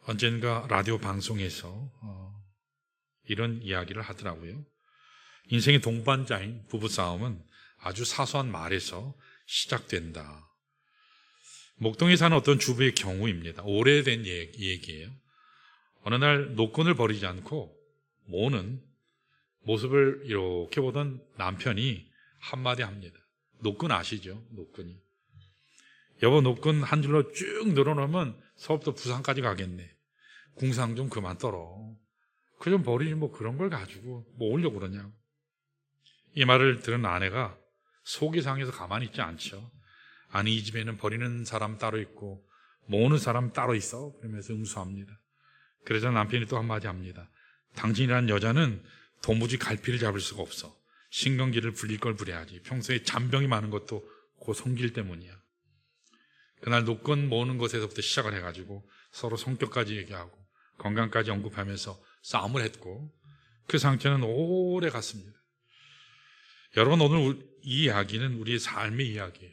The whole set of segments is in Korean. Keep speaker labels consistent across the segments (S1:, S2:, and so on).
S1: 언젠가 라디오 방송에서 이런 이야기를 하더라고요. 인생의 동반자인 부부싸움은 아주 사소한 말에서 시작된다. 목동에 사는 어떤 주부의 경우입니다. 오래된 얘기예요. 어느 날 노끈을 버리지 않고 모는 모습을 이렇게 보던 남편이 한마디 합니다. 노끈 아시죠? 노끈이. 여보, 노끈 한 줄로 쭉 늘어놓으면 서울부터 부산까지 가겠네. 궁상 좀 그만 떨어. 그 좀 버리지 뭐 그런 걸 가지고 뭐 오려고 그러냐고. 이 말을 들은 아내가 속이 상해서 가만히 있지 않죠. 아니, 이 집에는 버리는 사람 따로 있고 모으는 사람 따로 있어. 그러면서 응수합니다. 그러자 남편이 또 한마디 합니다. 당신이란 여자는 도무지 갈피를 잡을 수가 없어. 신경질을 부릴 걸 부려야지. 평소에 잔병이 많은 것도 그 성질 때문이야. 그날 노끈 모으는 것에서부터 시작을 해가지고 서로 성격까지 얘기하고 건강까지 언급하면서 싸움을 했고 그 상처는 오래 갔습니다. 여러분, 오늘 이 이야기는 우리의 삶의 이야기예요.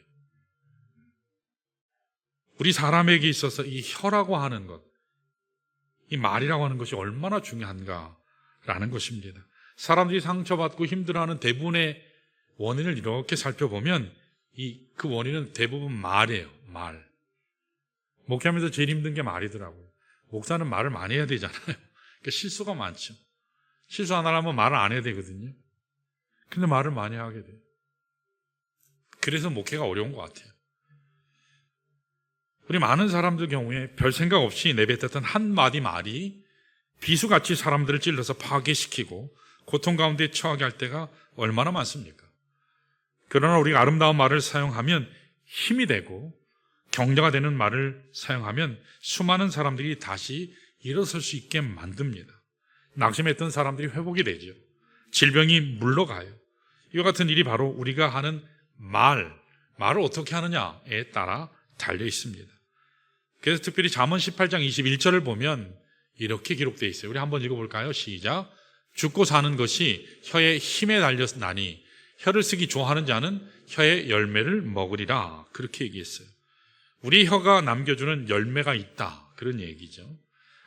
S1: 우리 사람에게 있어서 이 혀라고 하는 것, 이 말이라고 하는 것이 얼마나 중요한가라는 것입니다. 사람들이 상처받고 힘들어하는 대부분의 원인을 이렇게 살펴보면 그 원인은 대부분 말이에요. 말. 목회하면서 제일 힘든 게 말이더라고요. 목사는 말을 많이 해야 되잖아요. 그러니까 실수가 많죠. 실수 안 하려면 말을 안 해야 되거든요. 근데 말을 많이 하게 돼요. 그래서 목회가 어려운 것 같아요. 우리 많은 사람들 경우에 별 생각 없이 내뱉었던 한마디 말이 비수같이 사람들을 찔러서 파괴시키고 고통 가운데 처하게 할 때가 얼마나 많습니까? 그러나 우리가 아름다운 말을 사용하면 힘이 되고 격려가 되는 말을 사용하면 수많은 사람들이 다시 일어설 수 있게 만듭니다. 낙심했던 사람들이 회복이 되죠. 질병이 물러가요. 이와 같은 일이 바로 우리가 하는 말을 어떻게 하느냐에 따라 달려 있습니다. 그래서 특별히 잠언 18장 21절을 보면 이렇게 기록되어 있어요. 우리 한번 읽어볼까요? 시작. 죽고 사는 것이 혀의 힘에 달렸나니 혀를 쓰기 좋아하는 자는 혀의 열매를 먹으리라. 그렇게 얘기했어요. 우리 혀가 남겨주는 열매가 있다. 그런 얘기죠.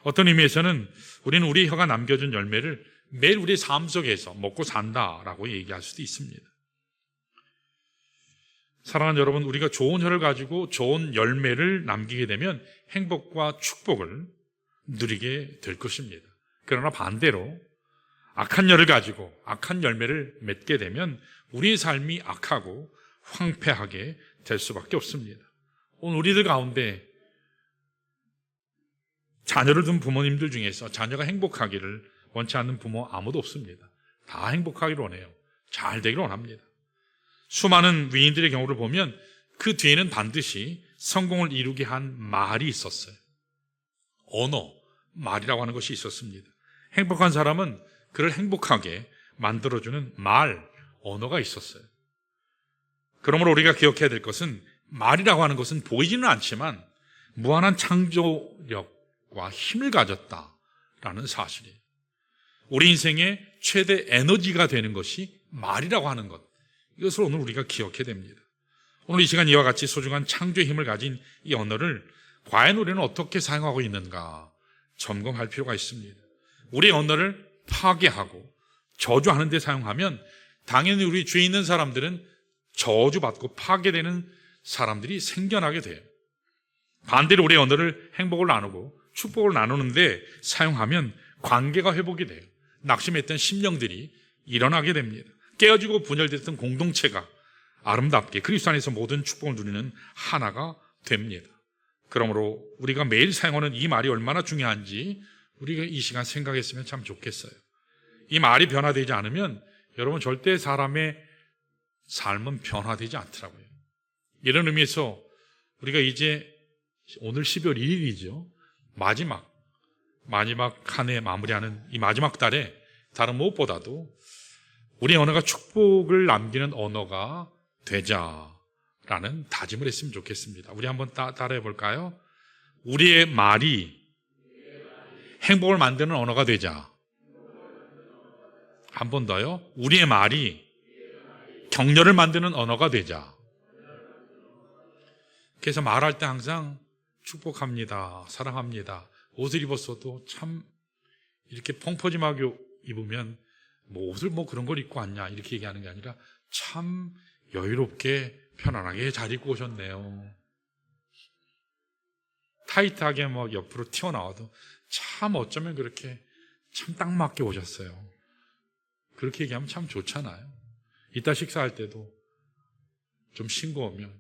S1: 어떤 의미에서는 우리는 우리 혀가 남겨준 열매를 매일 우리의 삶 속에서 먹고 산다라고 얘기할 수도 있습니다. 사랑하는 여러분, 우리가 좋은 혀를 가지고 좋은 열매를 남기게 되면 행복과 축복을 누리게 될 것입니다. 그러나 반대로 악한 혀를 가지고 악한 열매를 맺게 되면 우리의 삶이 악하고 황폐하게 될 수밖에 없습니다. 오늘 우리들 가운데 자녀를 둔 부모님들 중에서 자녀가 행복하기를 원치 않는 부모 아무도 없습니다. 다 행복하기를 원해요. 잘 되기를 원합니다. 수많은 위인들의 경우를 보면 그 뒤에는 반드시 성공을 이루게 한 말이 있었어요. 언어, 말이라고 하는 것이 있었습니다. 행복한 사람은 그를 행복하게 만들어주는 말, 언어가 있었어요. 그러므로 우리가 기억해야 될 것은 말이라고 하는 것은 보이지는 않지만 무한한 창조력과 힘을 가졌다라는 사실이에요. 우리 인생의 최대 에너지가 되는 것이 말이라고 하는 것, 이것을 오늘 우리가 기억해야 됩니다. 오늘 이 시간 이와 같이 소중한 창조의 힘을 가진 이 언어를 과연 우리는 어떻게 사용하고 있는가 점검할 필요가 있습니다. 우리의 언어를 파괴하고 저주하는 데 사용하면 당연히 우리 주위에 있는 사람들은 저주받고 파괴되는 사람들이 생겨나게 돼요. 반대로 우리의 언어를 행복을 나누고 축복을 나누는데 사용하면 관계가 회복이 돼요. 낙심했던 심령들이 일어나게 됩니다. 깨어지고 분열됐던 공동체가 아름답게 그리스도 안에서 모든 축복을 누리는 하나가 됩니다. 그러므로 우리가 매일 사용하는 이 말이 얼마나 중요한지 우리가 이 시간 생각했으면 참 좋겠어요. 이 말이 변화되지 않으면 여러분 절대 사람의 삶은 변화되지 않더라고요. 이런 의미에서 우리가 이제 오늘 12월 1일이죠. 마지막 한 해 마무리하는 이 마지막 달에 다른 무엇보다도 우리 언어가 축복을 남기는 언어가 되자라는 다짐을 했으면 좋겠습니다. 우리 한번 따라해 볼까요? 우리의 말이 행복을 만드는 언어가 되자. 한 번 더요. 우리의 말이 격려를 만드는 언어가 되자. 그래서 말할 때 항상 축복합니다, 사랑합니다, 옷을 입었어도 참 이렇게 펑퍼짐하게 입으면 뭐 옷을 뭐 그런 걸 입고 왔냐 이렇게 얘기하는 게 아니라 참 여유롭게 편안하게 잘 입고 오셨네요. 타이트하게 막 옆으로 튀어나와도 참 어쩌면 그렇게 참 딱 맞게 오셨어요. 그렇게 얘기하면 참 좋잖아요. 이따 식사할 때도 좀 싱거우면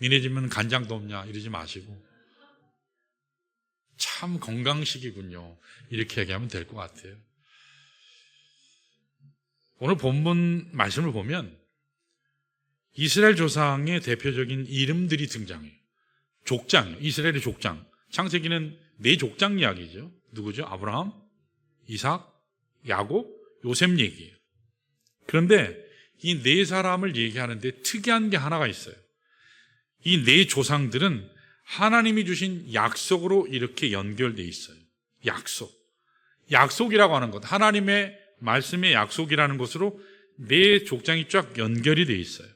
S1: 니네 집은 간장도 없냐 이러지 마시고 참 건강식이군요 이렇게 얘기하면 될 것 같아요. 오늘 본문 말씀을 보면 이스라엘 조상의 대표적인 이름들이 등장해요. 족장이요. 이스라엘의 족장. 창세기는 네 족장 이야기죠. 누구죠? 아브라함, 이삭, 야곱, 요셉 얘기예요. 그런데 이 네 사람을 얘기하는데 특이한 게 하나가 있어요. 이 네 조상들은 하나님이 주신 약속으로 이렇게 연결되어 있어요. 약속. 약속이라고 하는 것, 하나님의 말씀의 약속이라는 것으로 네 족장이 쫙 연결이 되어 있어요.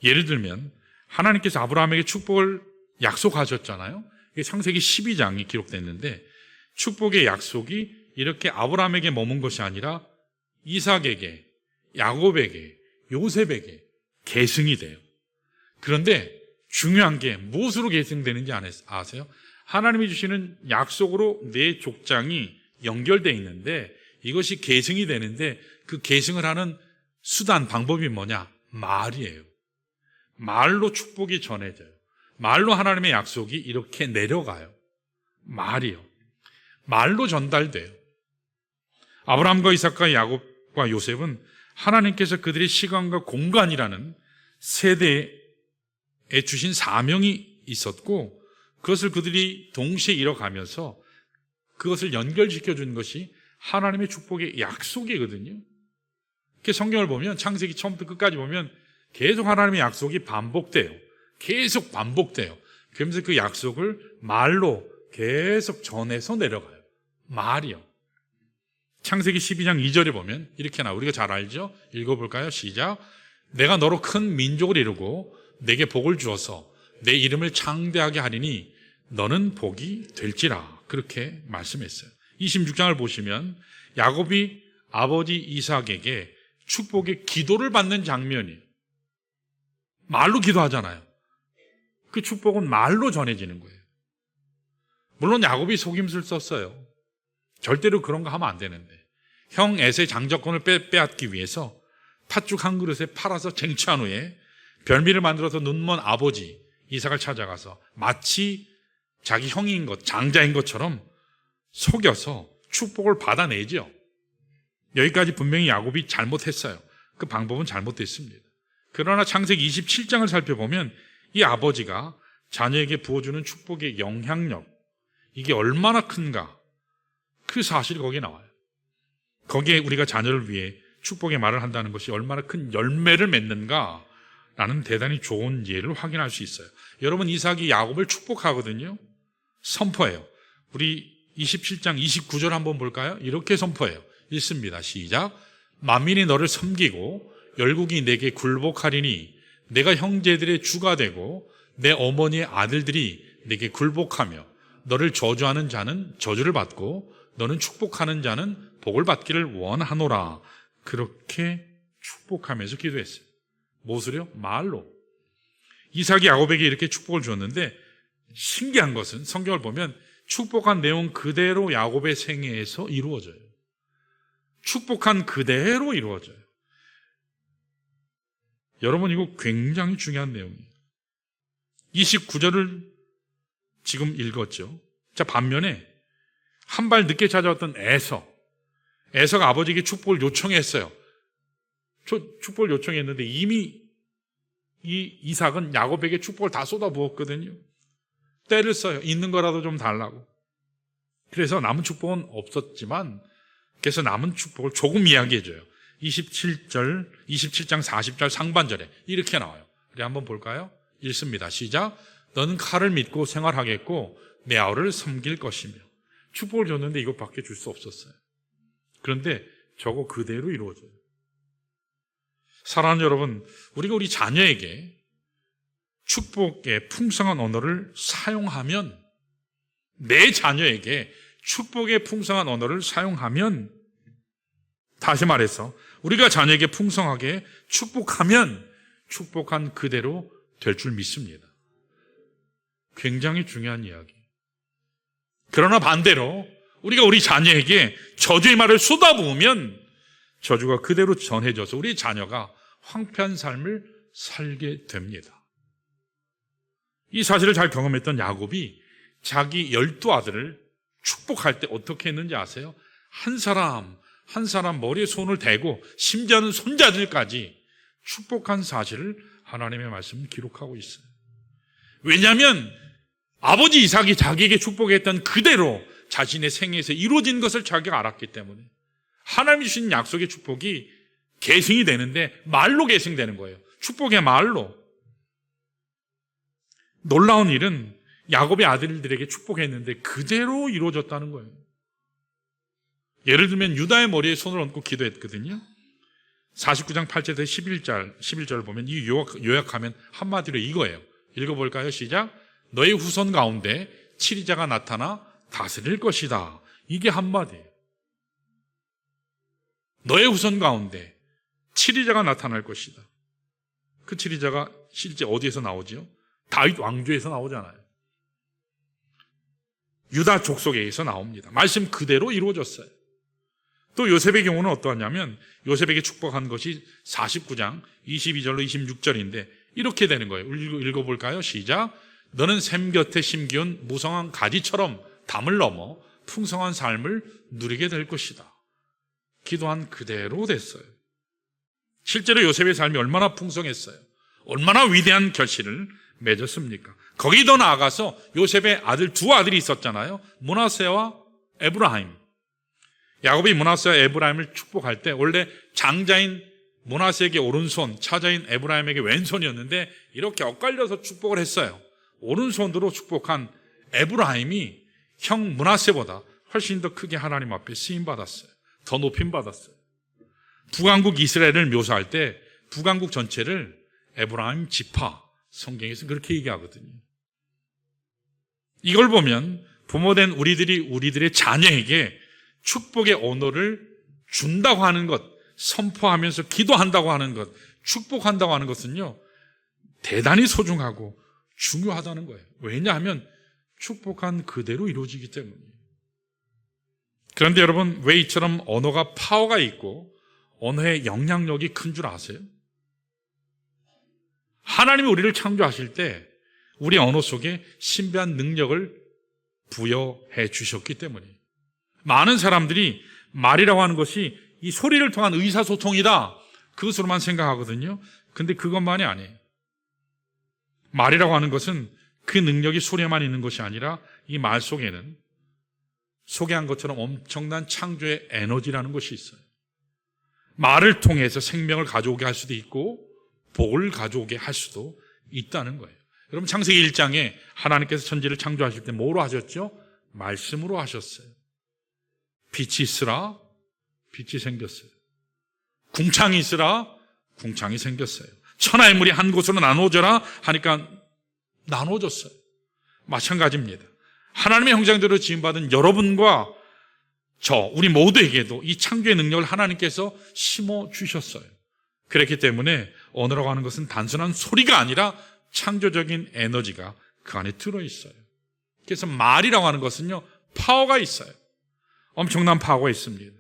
S1: 예를 들면 하나님께서 아브라함에게 축복을 약속하셨잖아요. 이게 창세기 12장이 기록됐는데 축복의 약속이 이렇게 아브라함에게 머문 것이 아니라 이삭에게, 야곱에게, 요셉에게 계승이 돼요. 그런데 중요한 게 무엇으로 계승되는지 아세요? 하나님이 주시는 약속으로 네 족장이 연결되어 있는데 이것이 계승이 되는데 그 계승을 하는 수단, 방법이 뭐냐? 말이에요. 말로 축복이 전해져요. 말로 하나님의 약속이 이렇게 내려가요. 말이요. 말로 전달돼요. 아브라함과 이삭과 야곱과 요셉은 하나님께서 그들의 시간과 공간이라는 세대에 주신 사명이 있었고 그것을 그들이 동시에 이뤄가면서 그것을 연결시켜 준 것이 하나님의 축복의 약속이거든요. 성경을 보면 창세기 처음부터 끝까지 보면 계속 하나님의 약속이 반복돼요. 계속 반복돼요. 그러면서 그 약속을 말로 계속 전해서 내려가요. 말이요. 창세기 12장 2절에 보면 이렇게 나와요. 우리가 잘 알죠? 읽어볼까요? 시작. 내가 너로 큰 민족을 이루고 내게 복을 주어서 내 이름을 창대하게 하리니 너는 복이 될지라. 그렇게 말씀했어요. 26장을 보시면 야곱이 아버지 이삭에게 축복의 기도를 받는 장면이에요. 말로 기도하잖아요. 그 축복은 말로 전해지는 거예요. 물론 야곱이 속임수를 썼어요. 절대로 그런 거 하면 안 되는데 형 에서의 장자권을 빼앗기 위해서 팥죽 한 그릇에 팔아서 쟁취한 후에 별미를 만들어서 눈먼 아버지 이삭을 찾아가서 마치 자기 형인 것, 장자인 것처럼 속여서 축복을 받아내죠. 여기까지 분명히 야곱이 잘못했어요. 그 방법은 잘못됐습니다. 그러나 창세기 27장을 살펴보면 이 아버지가 자녀에게 부어주는 축복의 영향력, 이게 얼마나 큰가, 그 사실이 거기에 나와요. 거기에 우리가 자녀를 위해 축복의 말을 한다는 것이 얼마나 큰 열매를 맺는가라는 대단히 좋은 예를 확인할 수 있어요. 여러분, 이삭이 야곱을 축복하거든요. 선포해요. 우리 27장 29절 한번 볼까요? 이렇게 선포해요. 읽습니다. 시작. 만민이 너를 섬기고 열국이 내게 굴복하리니 내가 형제들의 주가 되고 내 어머니의 아들들이 내게 굴복하며 너를 저주하는 자는 저주를 받고 너는 축복하는 자는 복을 받기를 원하노라. 그렇게 축복하면서 기도했어요. 무엇으로요? 말로. 이삭이 야곱에게 이렇게 축복을 주었는데 신기한 것은 성경을 보면 축복한 내용 그대로 야곱의 생애에서 이루어져요. 축복한 그대로 이루어져요. 여러분, 이거 굉장히 중요한 내용이에요. 29절을 지금 읽었죠. 자, 반면에 한 발 늦게 찾아왔던 에서가 아버지에게 축복을 요청했어요. 축복을 요청했는데 이미 이 이삭은 야곱에게 축복을 다 쏟아부었거든요. 때를 써요. 있는 거라도 좀 달라고. 그래서 남은 축복은 없었지만 그래서 남은 축복을 조금 이야기해줘요. 27장 40절 상반절에 이렇게 나와요. 우리 한번 볼까요? 읽습니다. 시작. 너는 칼을 믿고 생활하겠고 내 아우를 섬길 것이며. 축복을 줬는데 이것밖에 줄 수 없었어요. 그런데 저거 그대로 이루어져요. 사랑하는 여러분, 우리가 우리 자녀에게 축복의 풍성한 언어를 사용하면 내 자녀에게 축복의 풍성한 언어를 사용하면, 다시 말해서 우리가 자녀에게 풍성하게 축복하면 축복한 그대로 될 줄 믿습니다. 굉장히 중요한 이야기. 그러나 반대로 우리가 우리 자녀에게 저주의 말을 쏟아부으면 저주가 그대로 전해져서 우리 자녀가 황폐한 삶을 살게 됩니다. 이 사실을 잘 경험했던 야곱이 자기 12아들을 축복할 때 어떻게 했는지 아세요? 한 사람 한 사람 머리에 손을 대고 심지어는 손자들까지 축복한 사실을 하나님의 말씀은 기록하고 있어요. 왜냐하면 아버지 이삭이 자기에게 축복했던 그대로 자신의 생애에서 이루어진 것을 자기가 알았기 때문에 하나님이 주신 약속의 축복이 계승이 되는데 말로 계승되는 거예요. 축복의 말로. 놀라운 일은 야곱의 아들들에게 축복했는데 그대로 이루어졌다는 거예요. 예를 들면 유다의 머리에 손을 얹고 기도했거든요. 49장 8절에서 11절을 보면 이 요약하면 한마디로 이거예요. 읽어볼까요? 시작. 너의 후손 가운데 치리자가 나타나 다스릴 것이다. 이게 한마디예요. 너의 후손 가운데 치리자가 나타날 것이다. 그 치리자가 실제 어디에서 나오지요? 다윗 왕조에서 나오잖아요. 유다 족속에서 나옵니다. 말씀 그대로 이루어졌어요. 또 요셉의 경우는 어떠하냐면 요셉에게 축복한 것이 49장 22절로 26절인데 이렇게 되는 거예요. 읽어볼까요? 시작. 너는 샘 곁에 심기운 무성한 가지처럼 담을 넘어 풍성한 삶을 누리게 될 것이다. 기도한 그대로 됐어요. 실제로 요셉의 삶이 얼마나 풍성했어요. 얼마나 위대한 결실을 맺었습니까? 거기 더 나아가서 요셉의 두 아들이 있었잖아요. 므낫세와 에브라임. 야곱이 므낫세와 에브라임을 축복할 때 원래 장자인 므낫세에게 오른손, 차자인 에브라임에게 왼손이었는데 이렇게 엇갈려서 축복을 했어요. 오른손으로 축복한 에브라임이 형 므낫세보다 훨씬 더 크게 하나님 앞에 쓰임받았어요. 더 높임받았어요. 북왕국 이스라엘을 묘사할 때 북왕국 전체를 에브라임 지파, 성경에서 그렇게 얘기하거든요. 이걸 보면 부모된 우리들의 자녀에게 축복의 언어를 준다고 하는 것, 선포하면서 기도한다고 하는 것, 축복한다고 하는 것은요, 대단히 소중하고 중요하다는 거예요. 왜냐하면 축복한 그대로 이루어지기 때문이에요. 그런데 여러분, 왜 이처럼 언어가 파워가 있고 언어의 영향력이 큰 줄 아세요? 하나님이 우리를 창조하실 때 우리 언어 속에 신비한 능력을 부여해 주셨기 때문이에요. 많은 사람들이 말이라고 하는 것이 이 소리를 통한 의사소통이다, 그것으로만 생각하거든요. 근데 그것만이 아니에요. 말이라고 하는 것은 그 능력이 소리에만 있는 것이 아니라 이 말 속에는 소개한 것처럼 엄청난 창조의 에너지라는 것이 있어요. 말을 통해서 생명을 가져오게 할 수도 있고 복을 가져오게 할 수도 있다는 거예요. 여러분, 창세기 1장에 하나님께서 천지를 창조하실 때 뭐로 하셨죠? 말씀으로 하셨어요. 빛이 있으라, 빛이 생겼어요. 궁창이 있으라, 궁창이 생겼어요. 천하의 물이 한 곳으로 나누어져라 하니까 나누어졌어요. 마찬가지입니다. 하나님의 형상대로 지음받은 여러분과 우리 모두에게도 이 창조의 능력을 하나님께서 심어주셨어요. 그렇기 때문에 언어라고 하는 것은 단순한 소리가 아니라 창조적인 에너지가 그 안에 들어있어요. 그래서 말이라고 하는 것은요, 파워가 있어요. 엄청난 파워가 있습니다.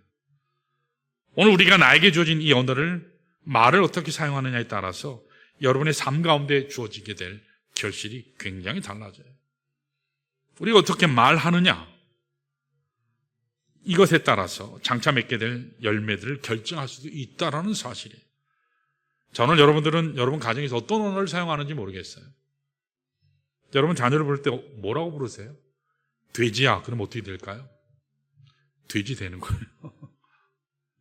S1: 오늘 우리가 나에게 주어진 이 언어를, 말을 어떻게 사용하느냐에 따라서 여러분의 삶 가운데 주어지게 될 결실이 굉장히 달라져요. 우리가 어떻게 말하느냐, 이것에 따라서 장차 맺게 될 열매들을 결정할 수도 있다는 사실이에요. 저는 여러분 가정에서 어떤 언어를 사용하는지 모르겠어요. 여러분 자녀를 부를 때 뭐라고 부르세요? 돼지야, 그럼 어떻게 될까요? 돼지 되는 거예요.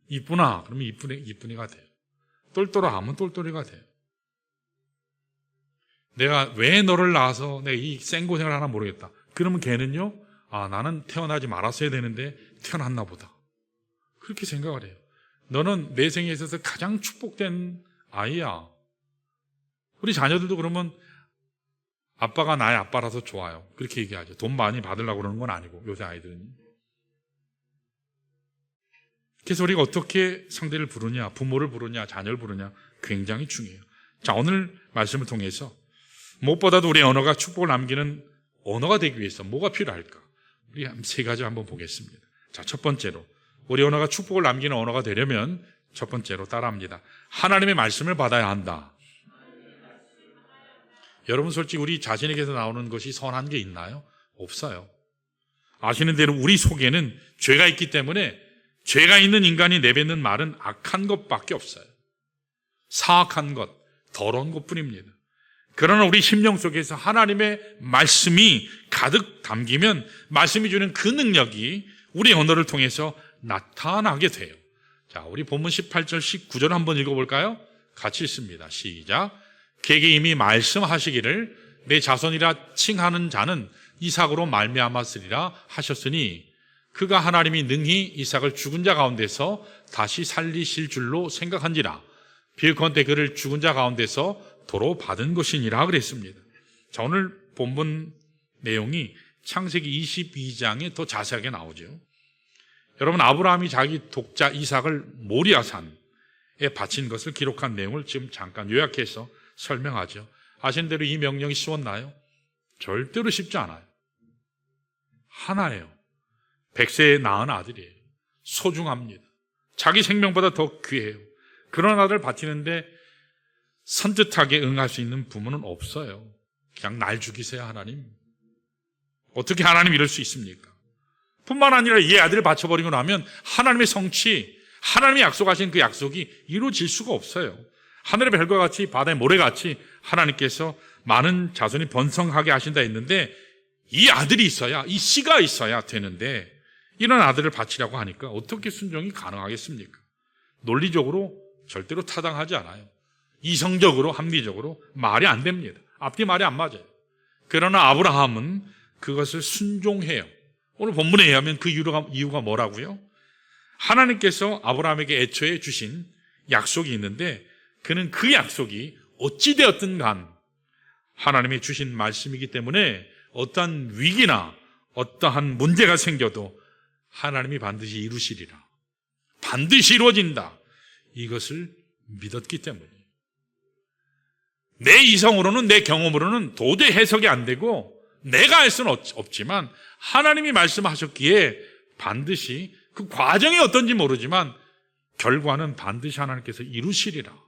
S1: 이쁘나, 그러면 이쁜이가 돼요. 똘똘아 하면 똘똘이가 돼요. 내가 왜 너를 낳아서 내가 이 생고생을 하나 모르겠다. 그러면 걔는요, 나는 태어나지 말았어야 되는데 태어났나 보다. 그렇게 생각을 해요. 너는 내 생에 있어서 가장 축복된 아이야. 우리 자녀들도 그러면 아빠가 나의 아빠라서 좋아요. 그렇게 얘기하죠. 돈 많이 받으려고 그러는 건 아니고, 요새 아이들은. 그래서 우리가 어떻게 상대를 부르냐, 부모를 부르냐, 자녀를 부르냐 굉장히 중요해요. 자, 오늘 말씀을 통해서 무엇보다도 우리 언어가 축복을 남기는 언어가 되기 위해서 뭐가 필요할까? 우리 세 가지 한번 보겠습니다. 자, 첫 번째로 우리 언어가 축복을 남기는 언어가 되려면 첫 번째로 따라합니다. 하나님의 말씀을 받아야 한다. 여러분 솔직히 우리 자신에게서 나오는 것이 선한 게 있나요? 없어요. 아시는 대로 우리 속에는 죄가 있기 때문에 죄가 있는 인간이 내뱉는 말은 악한 것밖에 없어요. 사악한 것, 더러운 것뿐입니다. 그러나 우리 심령 속에서 하나님의 말씀이 가득 담기면 말씀이 주는 그 능력이 우리 언어를 통해서 나타나게 돼요. 자, 우리 본문 18절, 19절 한번 읽어볼까요? 같이 읽습니다. 시작. 그에게 이미 말씀하시기를 내 자손이라 칭하는 자는 이삭으로 말미암았으리라 하셨으니 그가 하나님이 능히 이삭을 죽은 자 가운데서 다시 살리실 줄로 생각한지라 비컨대 그를 죽은 자 가운데서 도로 받은 것이니라 그랬습니다. 자, 오늘 본문 내용이 창세기 22장에 더 자세하게 나오죠. 여러분, 아브라함이 자기 독자 이삭을 모리아산에 바친 것을 기록한 내용을 지금 잠깐 요약해서 설명하죠. 아시는 대로 이 명령이 쉬웠나요? 절대로 쉽지 않아요. 하나예요. 100세에 낳은 아들이에요. 소중합니다. 자기 생명보다 더 귀해요. 그런 아들을 바치는데 선뜻하게 응할 수 있는 부모는 없어요. 그냥 날 죽이세요, 하나님. 어떻게 하나님 이럴 수 있습니까? 뿐만 아니라 이 아들을 바쳐버리고 나면 하나님의 성취, 하나님이 약속하신 그 약속이 이루어질 수가 없어요. 하늘의 별과 같이 바다의 모래같이 하나님께서 많은 자손이 번성하게 하신다 했는데 이 아들이 있어야, 이 씨가 있어야 되는데 이런 아들을 바치라고 하니까 어떻게 순종이 가능하겠습니까? 논리적으로 절대로 타당하지 않아요. 이성적으로, 합리적으로 말이 안 됩니다. 앞뒤 말이 안 맞아요. 그러나 아브라함은 그것을 순종해요. 오늘 본문에 의하면 그 이유가 뭐라고요? 하나님께서 아브라함에게 애초에 주신 약속이 있는데 그는 그 약속이 어찌되었든 간 하나님이 주신 말씀이기 때문에 어떠한 위기나 어떠한 문제가 생겨도 하나님이 반드시 이루시리라. 반드시 이루어진다. 이것을 믿었기 때문이에요. 내 이성으로는, 내 경험으로는 도저히 해석이 안 되고 내가 할 수는 없지만 하나님이 말씀하셨기에 반드시 그 과정이 어떤지 모르지만 결과는 반드시 하나님께서 이루시리라.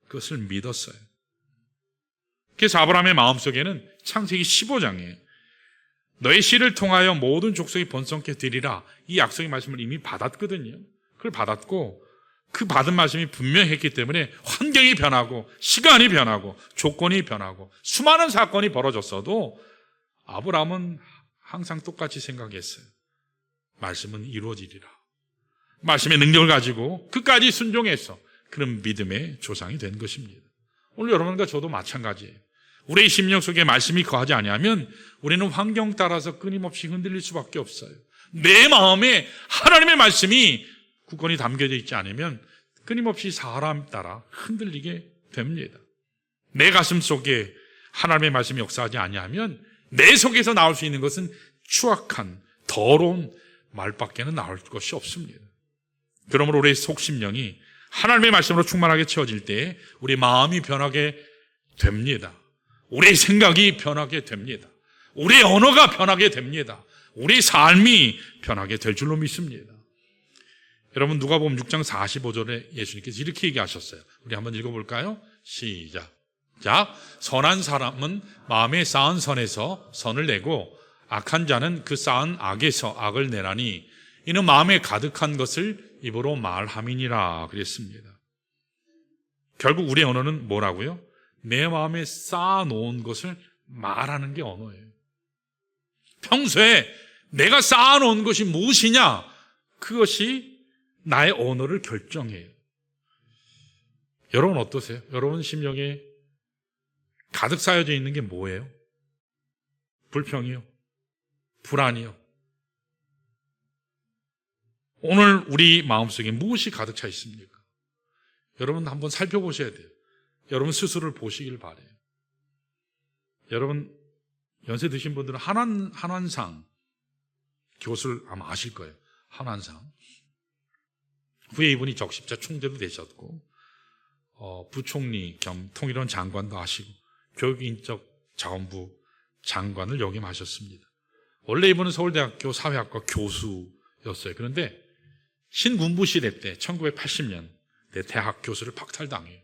S1: 그것을 믿었어요. 그래서 아브라함의 마음속에는 창세기 15장에 너의 씨를 통하여 모든 족속이 번성케 되리라 이 약속의 말씀을 이미 받았거든요. 그걸 받았고 그 받은 말씀이 분명했기 때문에 환경이 변하고 시간이 변하고 조건이 변하고 수많은 사건이 벌어졌어도 아브라함은 항상 똑같이 생각했어요. 말씀은 이루어지리라. 말씀의 능력을 가지고 끝까지 순종해서 그런 믿음의 조상이 된 것입니다. 오늘 여러분과 저도 마찬가지예요. 우리의 심령 속에 말씀이 거하지 아니하면 우리는 환경 따라서 끊임없이 흔들릴 수밖에 없어요. 내 마음에 하나님의 말씀이 굳건히 담겨져 있지 않으면 끊임없이 사람 따라 흔들리게 됩니다. 내 가슴 속에 하나님의 말씀이 역사하지 아니하면 내 속에서 나올 수 있는 것은 추악한 더러운 말밖에는 나올 것이 없습니다. 그러므로 우리의 속심령이 하나님의 말씀으로 충만하게 채워질 때 우리 마음이 변하게 됩니다. 우리의 생각이 변하게 됩니다. 우리의 언어가 변하게 됩니다. 우리의 삶이 변하게 될 줄로 믿습니다. 여러분 누가복음 6장 45절에 예수님께서 이렇게 얘기하셨어요. 우리 한번 읽어볼까요? 시작. 자, 선한 사람은 마음에 쌓은 선에서 선을 내고 악한 자는 그 쌓은 악에서 악을 내나니 이는 마음에 가득한 것을 입으로 말함이니라 그랬습니다. 결국 우리의 언어는 뭐라고요? 내 마음에 쌓아놓은 것을 말하는 게 언어예요. 평소에 내가 쌓아놓은 것이 무엇이냐? 그것이 나의 언어를 결정해요. 여러분 어떠세요? 여러분 심령에 가득 쌓여져 있는 게 뭐예요? 불평이요? 불안이요? 오늘 우리 마음속에 무엇이 가득 차 있습니까? 여러분 한번 살펴보셔야 돼요. 여러분 스스로를 보시길 바라요. 여러분 연세 드신 분들은 한환상 교수를 아마 아실 거예요. 한환상. 후에 이분이 적십자 총재도 되셨고, 부총리 겸 통일원 장관도 하시고, 교육인적 자원부 장관을 역임하셨습니다. 원래 이분은 서울대학교 사회학과 교수였어요. 그런데 신군부 시대 때 1980년 대학 교수를 박탈당해요.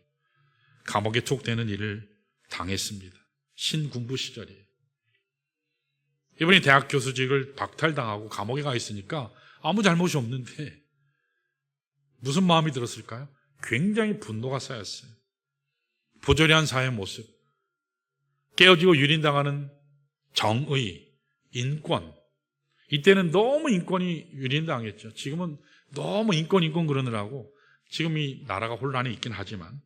S1: 감옥에 투옥되는 일을 당했습니다. 신군부 시절이에요. 이분이 대학 교수직을 박탈당하고 감옥에 가 있으니까 아무 잘못이 없는데 무슨 마음이 들었을까요? 굉장히 분노가 쌓였어요. 부조리한 사회 모습, 깨어지고 유린당하는 정의, 인권. 이때는 너무 인권이 유린당했죠. 지금은 너무 인권 그러느라고 지금 이 나라가 혼란이 있긴 하지만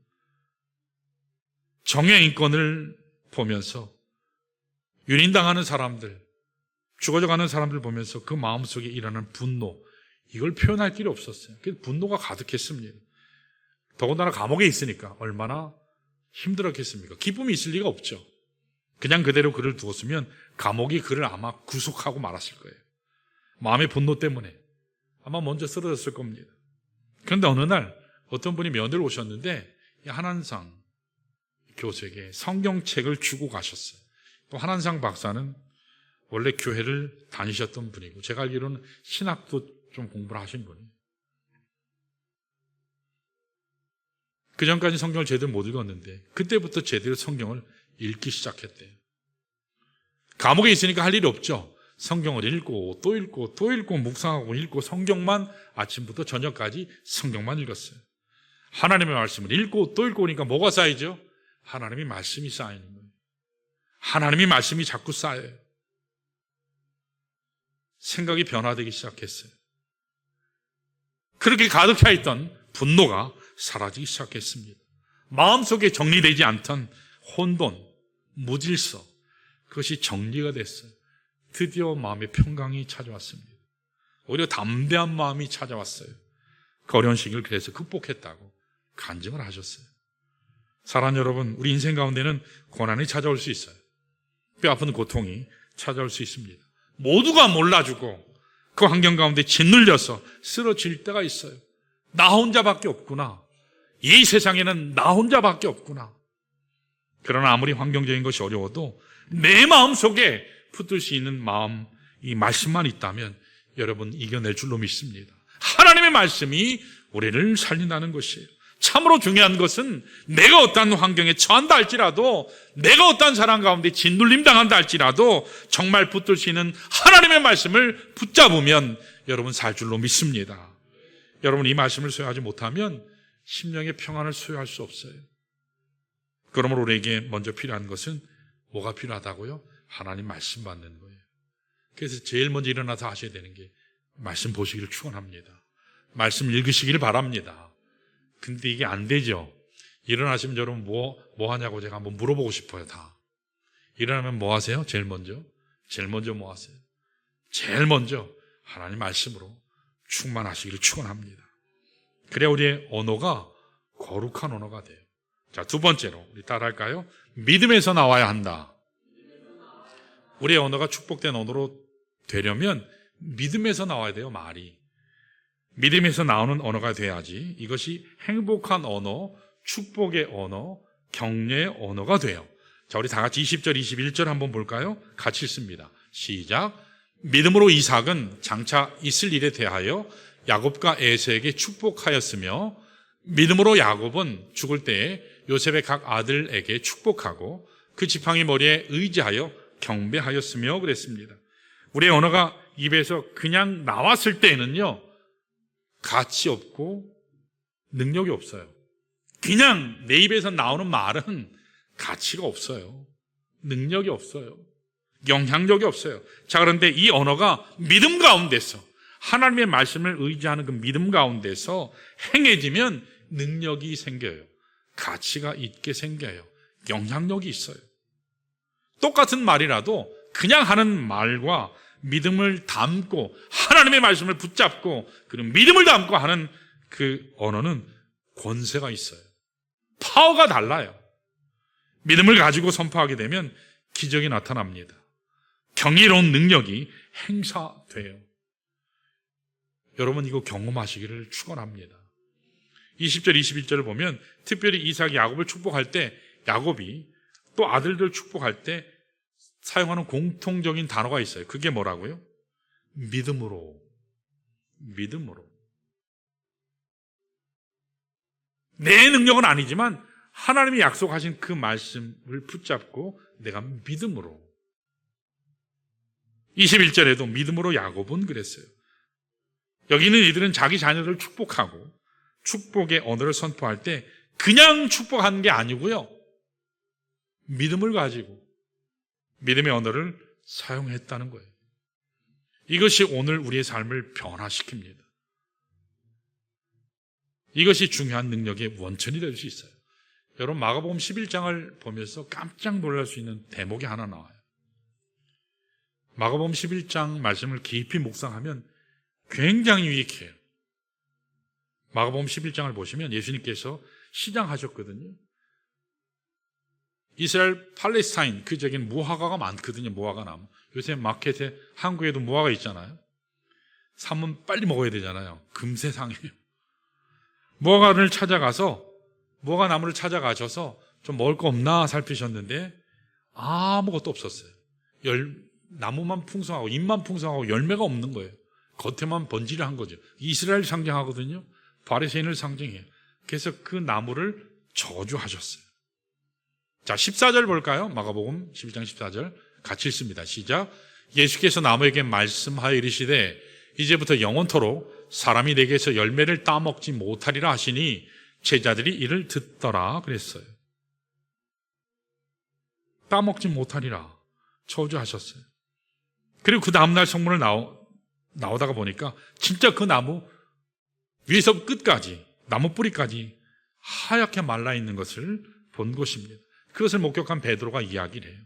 S1: 정의 인권을 보면서 유린당하는 사람들, 죽어져가는 사람들 보면서 그 마음속에 일어나는 분노, 이걸 표현할 길이 없었어요. 그래서 분노가 가득했습니다. 더군다나 감옥에 있으니까 얼마나 힘들었겠습니까? 기쁨이 있을 리가 없죠. 그냥 그대로 그를 두었으면 감옥이 그를 아마 구속하고 말았을 거예요. 마음의 분노 때문에 아마 먼저 쓰러졌을 겁니다. 그런데 어느 날 어떤 분이 면회를 오셨는데 이 한환상 교수에게 성경책을 주고 가셨어요. 또 한환상 박사는 원래 교회를 다니셨던 분이고 제가 알기로는 신학도 좀 공부를 하신 분이에요. 그 전까지 성경을 제대로 못 읽었는데 그때부터 제대로 성경을 읽기 시작했대요. 감옥에 있으니까 할 일이 없죠. 성경을 읽고 또 읽고 또 읽고 묵상하고 읽고 성경만 아침부터 저녁까지 성경만 읽었어요. 하나님의 말씀을 읽고 또 읽고 오니까 뭐가 쌓이죠? 하나님의 말씀이 쌓이는 거예요. 하나님의 말씀이 자꾸 쌓여요. 생각이 변화되기 시작했어요. 그렇게 가득 차 있던 분노가 사라지기 시작했습니다. 마음속에 정리되지 않던 혼돈, 무질서, 그것이 정리가 됐어요. 드디어 마음의 평강이 찾아왔습니다. 오히려 담대한 마음이 찾아왔어요. 그 어려운 시기를 그래서 극복했다고 간증을 하셨어요. 사랑하는 여러분, 우리 인생 가운데는 고난이 찾아올 수 있어요. 뼈아픈 고통이 찾아올 수 있습니다. 모두가 몰라주고 그 환경 가운데 짓눌려서 쓰러질 때가 있어요. 나 혼자밖에 없구나. 이 세상에는 나 혼자밖에 없구나. 그러나 아무리 환경적인 것이 어려워도 내 마음속에 붙들 수 있는 마음, 이 말씀만 있다면 여러분 이겨낼 줄로 믿습니다. 하나님의 말씀이 우리를 살린다는 것이에요. 참으로 중요한 것은 내가 어떠한 환경에 처한다 할지라도, 내가 어떠한 사람 가운데 짓눌림 당한다 할지라도 정말 붙들 수 있는 하나님의 말씀을 붙잡으면 여러분 살 줄로 믿습니다. 여러분 이 말씀을 소유하지 못하면 심령의 평안을 소유할 수 없어요. 그러므로 우리에게 먼저 필요한 것은 뭐가 필요하다고요? 하나님 말씀 받는 거예요. 그래서 제일 먼저 일어나서 하셔야 되는 게 말씀 보시기를 축원합니다. 말씀 읽으시기를 바랍니다. 근데 이게 안 되죠. 일어나시면 여러분 뭐 하냐고 제가 한번 물어보고 싶어요. 다 일어나면 뭐 하세요? 제일 먼저 뭐 하세요? 제일 먼저 하나님 말씀으로 충만하시기를 축원합니다. 그래야 우리의 언어가 거룩한 언어가 돼요. 자, 두 번째로 우리 따라할까요? 믿음에서 나와야 한다. 우리의 언어가 축복된 언어로 되려면 믿음에서 나와야 돼요. 말이 믿음에서 나오는 언어가 돼야지 이것이 행복한 언어, 축복의 언어, 격려의 언어가 돼요. 자, 우리 다 같이 20절, 21절 한번 볼까요? 같이 읽습니다. 시작. 믿음으로 이삭은 장차 있을 일에 대하여 야곱과 에서에게 축복하였으며 믿음으로 야곱은 죽을 때에 요셉의 각 아들에게 축복하고 그 지팡이 머리에 의지하여 경배하였으며 그랬습니다. 우리의 언어가 입에서 그냥 나왔을 때에는요 가치 없고 능력이 없어요. 그냥 내 입에서 나오는 말은 가치가 없어요. 능력이 없어요. 영향력이 없어요. 자, 그런데 이 언어가 믿음 가운데서 하나님의 말씀을 의지하는 그 믿음 가운데서 행해지면 능력이 생겨요. 가치가 있게 생겨요. 영향력이 있어요. 똑같은 말이라도 그냥 하는 말과 믿음을 담고 하나님의 말씀을 붙잡고 그리고 믿음을 담고 하는 그 언어는 권세가 있어요. 파워가 달라요. 믿음을 가지고 선포하게 되면 기적이 나타납니다. 경이로운 능력이 행사돼요. 여러분 이거 경험하시기를 축원합니다. 20절 21절을 보면 특별히 이삭이 야곱을 축복할 때 야곱이 또 아들들 축복할 때 사용하는 공통적인 단어가 있어요. 그게 뭐라고요? 믿음으로. 믿음으로. 내 능력은 아니지만 하나님이 약속하신 그 말씀을 붙잡고 내가 믿음으로. 21절에도 믿음으로 야곱은 그랬어요. 여기 있는 이들은 자기 자녀를 축복하고 축복의 언어를 선포할 때 그냥 축복하는 게 아니고요. 믿음을 가지고 믿음의 언어를 사용했다는 거예요. 이것이 오늘 우리의 삶을 변화시킵니다. 이것이 중요한 능력의 원천이 될 수 있어요. 여러분 마가복음 11장을 보면서 깜짝 놀랄 수 있는 대목이 하나 나와요. 마가복음 11장 말씀을 깊이 묵상하면 굉장히 유익해요. 마가복음 11장을 보시면 예수님께서 시장하셨거든요. 이스라엘 팔레스타인 그 지역에는 무화과가 많거든요. 무화과 나무. 요새 마켓에 한국에도 무화과 있잖아요. 사면 빨리 먹어야 되잖아요. 금세 상해요. 무화과를 찾아가서 무화과 나무를 찾아가셔서 좀 먹을 거 없나 살피셨는데 아무것도 없었어요. 나무만 풍성하고 잎만 풍성하고 열매가 없는 거예요. 겉에만 번지르한 거죠. 이스라엘 상징하거든요. 바리새인을 상징해요. 그래서 그 나무를 저주하셨어요. 자, 14절 볼까요? 마가복음 11장 14절 같이 읽습니다. 시작. 예수께서 나무에게 말씀하여 이르시되 이제부터 영원토록 사람이 내게서 열매를 따먹지 못하리라 하시니 제자들이 이를 듣더라 그랬어요. 따먹지 못하리라 저주하셨어요. 그리고 그 다음날 성문을 나오다가 보니까 진짜 그 나무 위에서 끝까지 나무 뿌리까지 하얗게 말라있는 것을 본 것입니다. 그것을 목격한 베드로가 이야기를 해요.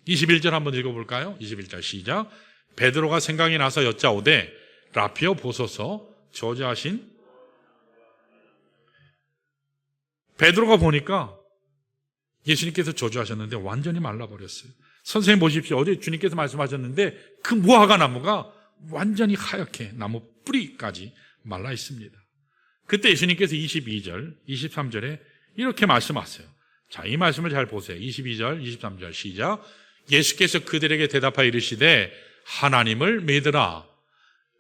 S1: 21절 한번 읽어볼까요? 21절 시작. 베드로가 생각이 나서 여짜오되 라피어 보소서 저주하신. 베드로가 보니까 예수님께서 저주하셨는데 완전히 말라버렸어요. 선생님 보십시오. 어제 주님께서 말씀하셨는데 그 무화과 나무가 완전히 하얗게 나무 뿌리까지 말라 있습니다. 그때 예수님께서 22절, 23절에 이렇게 말씀하세요. 자, 이 말씀을 잘 보세요. 22절, 23절 시작. 예수께서 그들에게 대답하여 이르시되 하나님을 믿으라.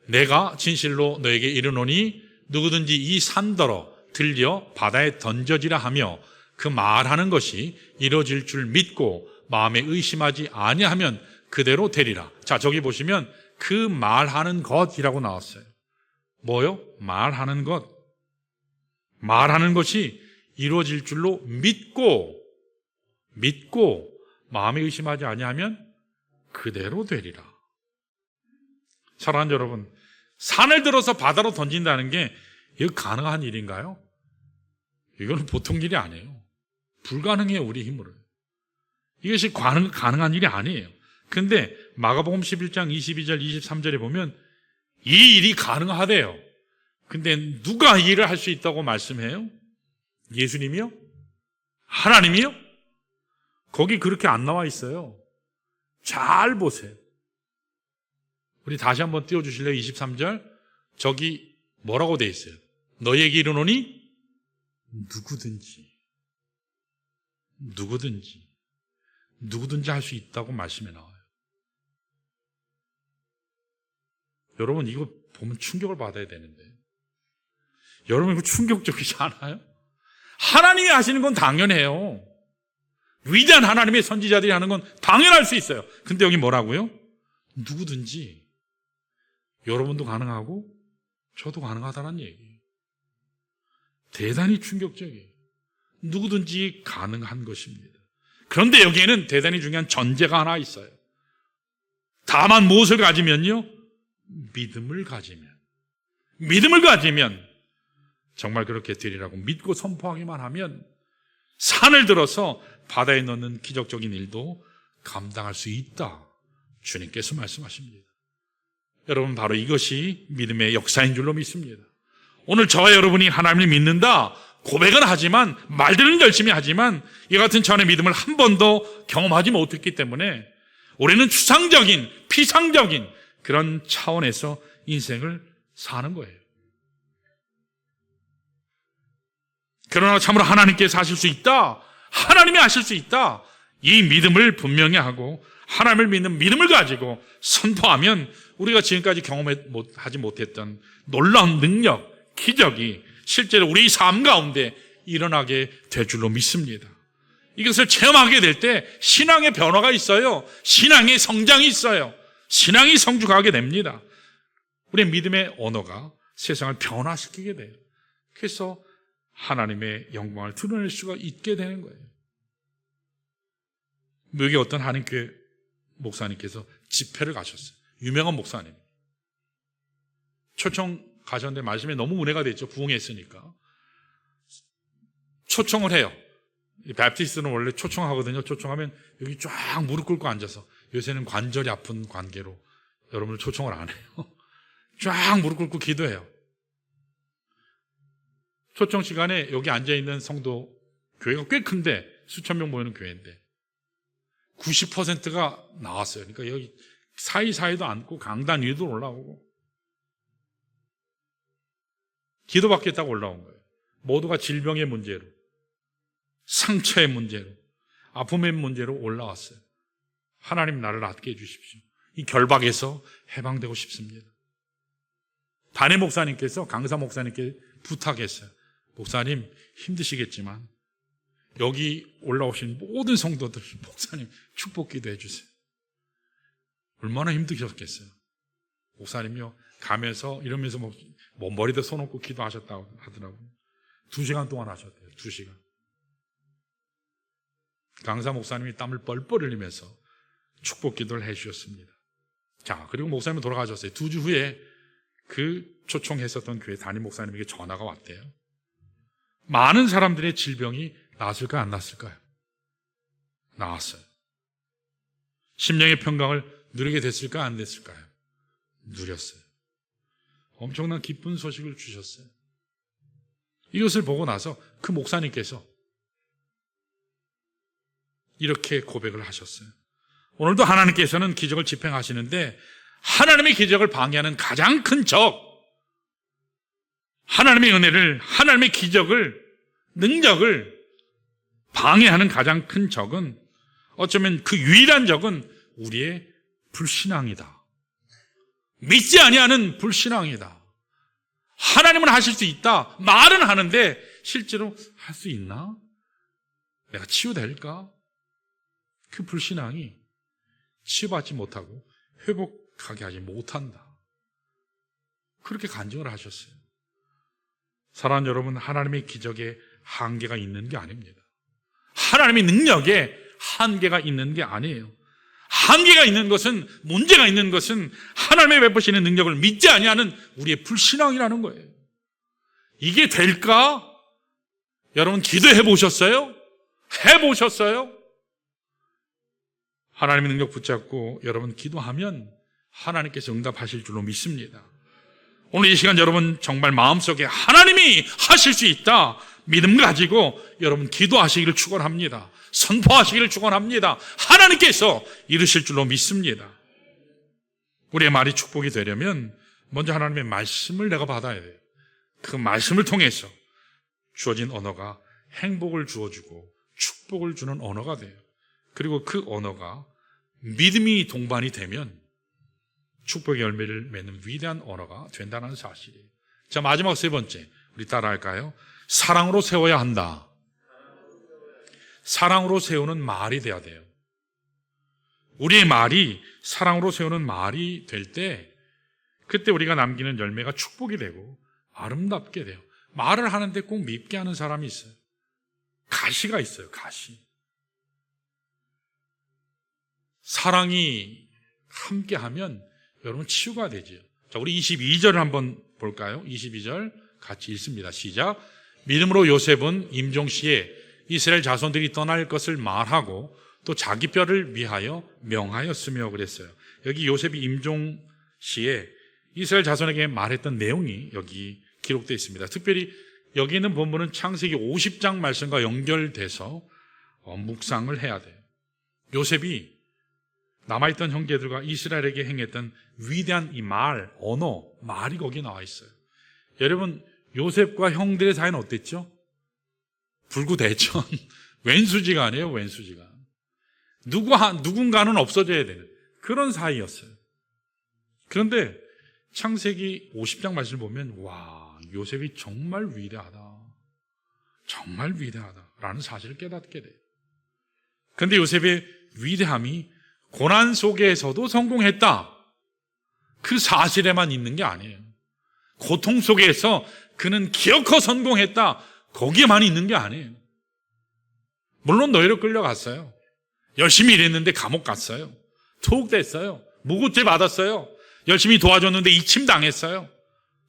S1: 내가 진실로 너에게 이르노니 누구든지 이 산더러 들려 바다에 던져지라 하며 그 말하는 것이 이루어질 줄 믿고 마음에 의심하지 아니하면 그대로 되리라. 자, 저기 보시면 그 말하는 것이라고 나왔어요. 뭐요? 말하는 것. 말하는 것이 이루어질 줄로 믿고 마음에 의심하지 아니하면 그대로 되리라. 사랑하는 여러분, 산을 들어서 바다로 던진다는 게 이거 가능한 일인가요? 이거는 보통 일이 아니에요. 불가능해요, 우리 힘으로. 이것이 가능한 일이 아니에요. 근데 마가복음 11장 22절 23절에 보면 이 일이 가능하대요. 근데 누가 이 일을 할 수 있다고 말씀해요? 예수님이요? 하나님이요? 거기 그렇게 안 나와 있어요. 잘 보세요. 우리 다시 한번 띄워주실래요? 23절. 저기 뭐라고 돼 있어요? 너희에게 이르노니 누구든지 할 수 있다고 말씀에 나와요. 여러분 이거 보면 충격을 받아야 되는데, 여러분 이거 충격적이지 않아요? 하나님이 하시는 건 당연해요. 위대한 하나님의 선지자들이 하는 건 당연할 수 있어요. 근데 여기 뭐라고요? 누구든지. 여러분도 가능하고 저도 가능하다는 얘기예요. 대단히 충격적이에요. 누구든지 가능한 것입니다. 그런데 여기에는 대단히 중요한 전제가 하나 있어요. 다만 무엇을 가지면요? 믿음을 가지면 정말 그렇게 되리라고 믿고 선포하기만 하면 산을 들어서 바다에 넣는 기적적인 일도 감당할 수 있다. 주님께서 말씀하십니다. 여러분 바로 이것이 믿음의 역사인 줄로 믿습니다. 오늘 저와 여러분이 하나님을 믿는다 고백은 하지만, 말들은 열심히 하지만 이 같은 차원의 믿음을 한 번도 경험하지 못했기 때문에 우리는 추상적인, 피상적인 그런 차원에서 인생을 사는 거예요. 그러나 참으로 하나님께서 하실 수 있다, 하나님이 하실 수 있다, 이 믿음을 분명히 하고 하나님을 믿는 믿음을 가지고 선포하면 우리가 지금까지 경험하지 못했던 놀라운 능력, 기적이 실제로 우리 삶 가운데 일어나게 될 줄로 믿습니다. 이것을 체험하게 될 때 신앙의 변화가 있어요. 신앙의 성장이 있어요. 신앙이 성숙하게 됩니다. 우리의 믿음의 언어가 세상을 변화시키게 돼요. 그래서 하나님의 영광을 드러낼 수가 있게 되는 거예요. 여기 어떤 한인교회 목사님께서 집회를 가셨어요. 유명한 목사님. 초청 가셨는데 말씀에 너무 은혜가 됐죠. 부흥했으니까. 초청을 해요. 베프티스트는 원래 초청하거든요. 초청하면 여기 쫙 무릎 꿇고 앉아서, 요새는 관절이 아픈 관계로 여러분을 초청을 안 해요. 쫙 무릎 꿇고 기도해요. 초청 시간에 여기 앉아있는 성도, 교회가 꽤 큰데 수천 명 모이는 교회인데 90%가 나왔어요. 그러니까 여기 사이사이도 앉고 강단 위도 올라오고 기도받겠다고 올라온 거예요. 모두가 질병의 문제로, 상처의 문제로, 아픔의 문제로 올라왔어요. 하나님 나를 낫게 해주십시오. 이 결박에서 해방되고 싶습니다. 단임 목사님께서 강사 목사님께 부탁했어요. 목사님 힘드시겠지만 여기 올라오신 모든 성도들 목사님 축복 기도해 주세요. 얼마나 힘드셨겠어요. 목사님요 가면서 이러면서 뭐 머리도 손 얹고 기도하셨다고 하더라고요. 2시간 동안 하셨대요. 2시간. 강사 목사님이 땀을 뻘뻘 흘리면서 축복 기도를 해 주셨습니다. 자, 그리고 목사님은 돌아가셨어요. 2주 후에 그 초청했었던 교회 담임 목사님에게 전화가 왔대요. 많은 사람들의 질병이 나았을까요? 안 나았을까요? 나았어요. 심령의 평강을 누리게 됐을까요? 안 됐을까요? 누렸어요. 엄청난 기쁜 소식을 주셨어요. 이것을 보고 나서 그 목사님께서 이렇게 고백을 하셨어요. 오늘도 하나님께서는 기적을 집행하시는데 하나님의 기적을 방해하는 가장 큰 적, 하나님의 은혜를, 하나님의 기적을, 능력을 방해하는 가장 큰 적은, 어쩌면 그 유일한 적은 우리의 불신앙이다. 믿지 아니하는 불신앙이다. 하나님은 하실 수 있다. 말은 하는데 실제로 할 수 있나? 내가 치유될까? 그 불신앙이 치유받지 못하고 회복하게 하지 못한다. 그렇게 간증을 하셨어요. 사랑하는 여러분, 하나님의 기적에 한계가 있는 게 아닙니다. 하나님의 능력에 한계가 있는 게 아니에요. 한계가 있는 것은, 문제가 있는 것은 하나님의 베푸시는 능력을 믿지 아니하는 우리의 불신앙이라는 거예요. 이게 될까? 여러분 기도해 보셨어요? 해보셨어요? 하나님의 능력 붙잡고 여러분 기도하면 하나님께서 응답하실 줄로 믿습니다. 오늘 이 시간 여러분 정말 마음속에 하나님이 하실 수 있다 믿음 가지고 여러분 기도하시기를 축원합니다. 선포하시기를 축원합니다. 하나님께서 이루실 줄로 믿습니다. 우리의 말이 축복이 되려면 먼저 하나님의 말씀을 내가 받아야 돼요. 그 말씀을 통해서 주어진 언어가 행복을 주어주고 축복을 주는 언어가 돼요. 그리고 그 언어가 믿음이 동반이 되면 축복의 열매를 맺는 위대한 언어가 된다는 사실이에요. 자, 마지막 세 번째, 우리 따라할까요? 사랑으로 세워야 한다. 사랑으로 세우는 말이 돼야 돼요. 우리의 말이 사랑으로 세우는 말이 될 때, 그때 우리가 남기는 열매가 축복이 되고 아름답게 돼요. 말을 하는데 꼭 밉게 하는 사람이 있어요. 가시가 있어요. 가시. 사랑이 함께하면 여러분 치유가 되죠. 자, 우리 22절을 한번 볼까요? 22절 같이 읽습니다. 시작. 믿음으로 요셉은 임종시에 이스라엘 자손들이 떠날 것을 말하고 또 자기 뼈를 위하여 명하였으며 그랬어요. 여기 요셉이 임종시에 이스라엘 자손에게 말했던 내용이 여기 기록되어 있습니다. 특별히 여기 있는 본문은 창세기 50장 말씀과 연결돼서 묵상을 해야 돼요. 요셉이 남아있던 형제들과 이스라엘에게 행했던 위대한 이 말이 거기에 나와 있어요. 여러분, 요셉과 형들의 사이는 어땠죠? 불구대천. 왼수지간이에요, 왼수지간. 누군가는 없어져야 되는 그런 사이였어요. 그런데 창세기 50장 말씀을 보면, 와, 요셉이 정말 위대하다. 정말 위대하다라는 사실을 깨닫게 돼요. 그런데 요셉의 위대함이 고난 속에서도 성공했다. 그 사실에만 있는 게 아니에요. 고통 속에서 그는 기어코 성공했다. 거기에만 있는 게 아니에요. 물론 노예로 끌려갔어요. 열심히 일했는데 감옥 갔어요. 투옥됐어요. 무고죄 받았어요. 열심히 도와줬는데 이침당했어요.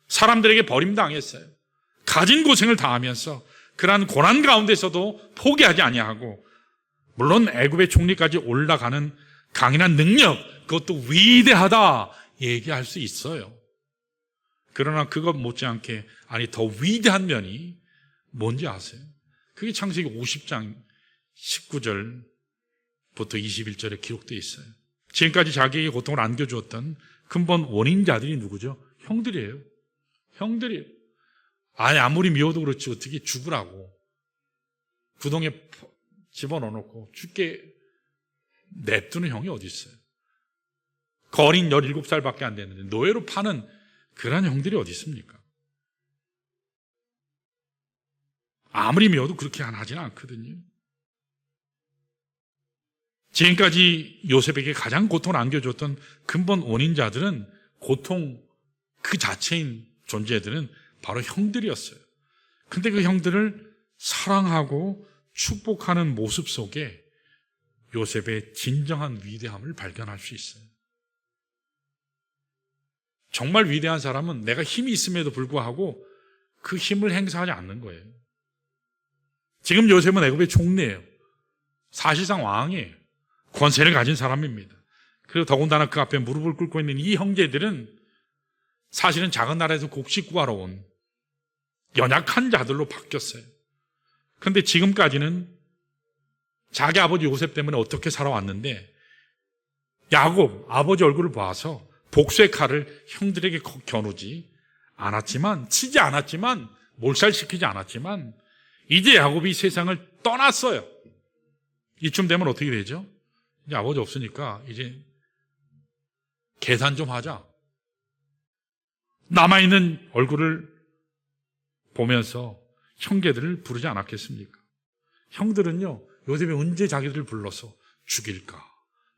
S1: 사람들에게 버림당했어요. 가진 고생을 다하면서 그러한 고난 가운데서도 포기하지 아니하고, 물론 애굽의 총리까지 올라가는 강인한 능력, 그것도 위대하다 얘기할 수 있어요. 그러나 그것 못지않게, 더 위대한 면이 뭔지 아세요? 그게 창세기 50장 19절부터 21절에 기록되어 있어요. 지금까지 자기에게 고통을 안겨주었던 근본 원인자들이 누구죠? 형들이에요. 형들이에요. 아무리 미워도 그렇지 어떻게 죽으라고 구덩이에 집어넣어놓고 죽게 냅두는 형이 어디 있어요? 그 어린 17살밖에 안 됐는데 노예로 파는 그런 형들이 어디 있습니까? 아무리 미워도 그렇게 하지는 않거든요. 지금까지 요셉에게 가장 고통을 안겨줬던 근본 원인자들은, 고통 그 자체인 존재들은 바로 형들이었어요. 근데 그 형들을 사랑하고 축복하는 모습 속에 요셉의 진정한 위대함을 발견할 수 있어요. 정말 위대한 사람은 내가 힘이 있음에도 불구하고 그 힘을 행사하지 않는 거예요. 지금 요셉은 애굽의 총리예요. 사실상 왕이에요. 권세를 가진 사람입니다. 그리고 더군다나 그 앞에 무릎을 꿇고 있는 이 형제들은 사실은 작은 나라에서 곡식 구하러 온 연약한 자들로 바뀌었어요. 그런데 지금까지는 자기 아버지 요셉 때문에 어떻게 살아왔는데, 야곱 아버지 얼굴을 봐서 복수의 칼을 형들에게 겨누지 않았지만, 치지 않았지만, 몰살시키지 않았지만, 이제 야곱이 세상을 떠났어요. 이쯤 되면 어떻게 되죠? 이제 아버지 없으니까 이제 계산 좀 하자. 남아있는 얼굴을 보면서 형제들을 부르지 않았겠습니까? 형들은요, 요셉이 언제 자기들을 불러서 죽일까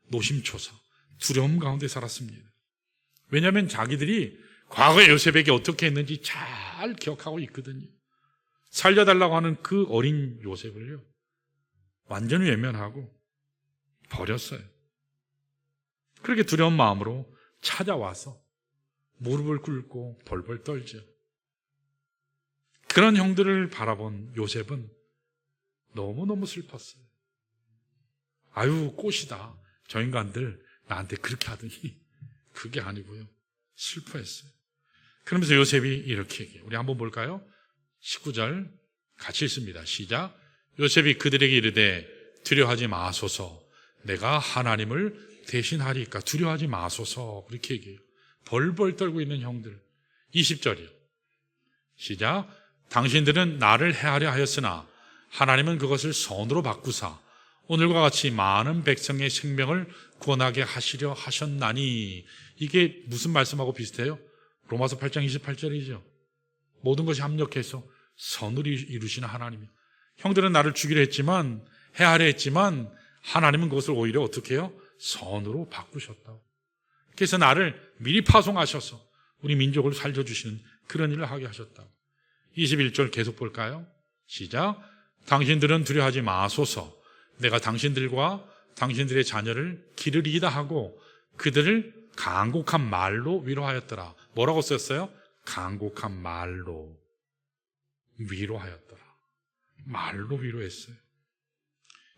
S1: 노심초사 두려움 가운데 살았습니다. 왜냐하면 자기들이 과거에 요셉에게 어떻게 했는지 잘 기억하고 있거든요. 살려달라고 하는 그 어린 요셉을요, 완전히 외면하고 버렸어요. 그렇게 두려운 마음으로 찾아와서 무릎을 꿇고 벌벌 떨죠. 그런 형들을 바라본 요셉은 너무너무 슬펐어요. 아유, 꽃이다. 저 인간들 나한테 그렇게 하더니 그게 아니고요. 슬퍼했어요. 그러면서 요셉이 이렇게 얘기해요. 우리 한번 볼까요? 19절 같이 읽습니다. 시작. 요셉이 그들에게 이르되 두려워하지 마소서, 내가 하나님을 대신하리까. 두려워하지 마소서, 그렇게 얘기해요. 벌벌 떨고 있는 형들. 20절이요. 시작. 당신들은 나를 해하려 하였으나 하나님은 그것을 선으로 바꾸사 오늘과 같이 많은 백성의 생명을 구원하게 하시려 하셨나니. 이게 무슨 말씀하고 비슷해요? 로마서 8장 28절이죠. 모든 것이 합력해서 선을 이루시는 하나님이요. 형들은 나를 죽이려 했지만, 해하려 했지만 하나님은 그것을 오히려 어떻게 해요? 선으로 바꾸셨다고. 그래서 나를 미리 파송하셔서 우리 민족을 살려주시는 그런 일을 하게 하셨다고. 21절 계속 볼까요? 시작. 당신들은 두려워하지 마소서, 내가 당신들과 당신들의 자녀를 기르리이다 하고 그들을 간곡한 말로 위로하였더라. 뭐라고 썼어요? 간곡한 말로 위로하였더라. 말로 위로했어요.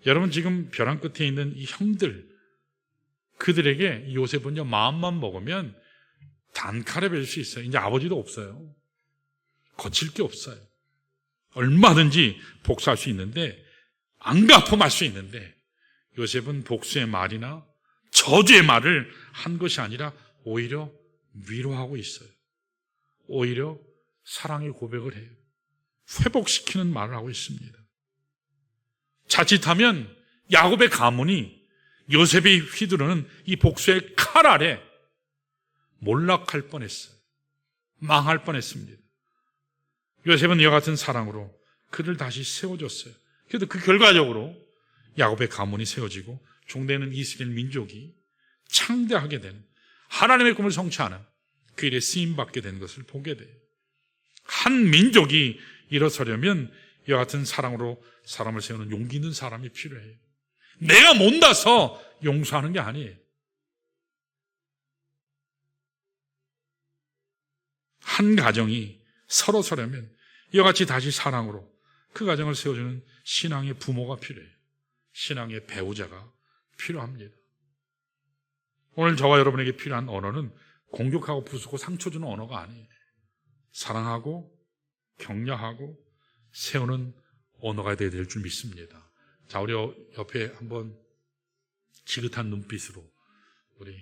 S1: 여러분, 지금 벼랑 끝에 있는 이 형들, 그들에게 요셉은요, 마음만 먹으면 단칼에 뵐 수 있어요. 이제 아버지도 없어요. 거칠 게 없어요. 얼마든지 복수할 수 있는데, 안 갚음할 수 있는데, 요셉은 복수의 말이나 저주의 말을 한 것이 아니라 오히려 위로하고 있어요. 오히려 사랑의 고백을 해요. 회복시키는 말을 하고 있습니다. 자칫하면 야곱의 가문이 요셉이 휘두르는 이 복수의 칼 아래 몰락할 뻔했어요. 망할 뻔했습니다. 요셉은 이와 같은 사랑으로 그를 다시 세워줬어요. 그래도 그 결과적으로 야곱의 가문이 세워지고 종되는 이스라엘 민족이 창대하게 되는, 하나님의 꿈을 성취하는 그 일에 쓰임받게 된 것을 보게 돼요. 한 민족이 일어서려면 이와 같은 사랑으로 사람을 세우는 용기 있는 사람이 필요해요. 내가 못나서 용서하는 게 아니에요. 한 가정이 서로 서려면 이와 같이 다시 사랑으로 그 가정을 세워주는 신앙의 부모가 필요해요. 신앙의 배우자가 필요합니다. 오늘 저와 여러분에게 필요한 언어는 공격하고 부수고 상처 주는 언어가 아니에요. 사랑하고 격려하고 세우는 언어가 되어야 될 줄 믿습니다. 자, 우리 옆에 한번 지긋한 눈빛으로 우리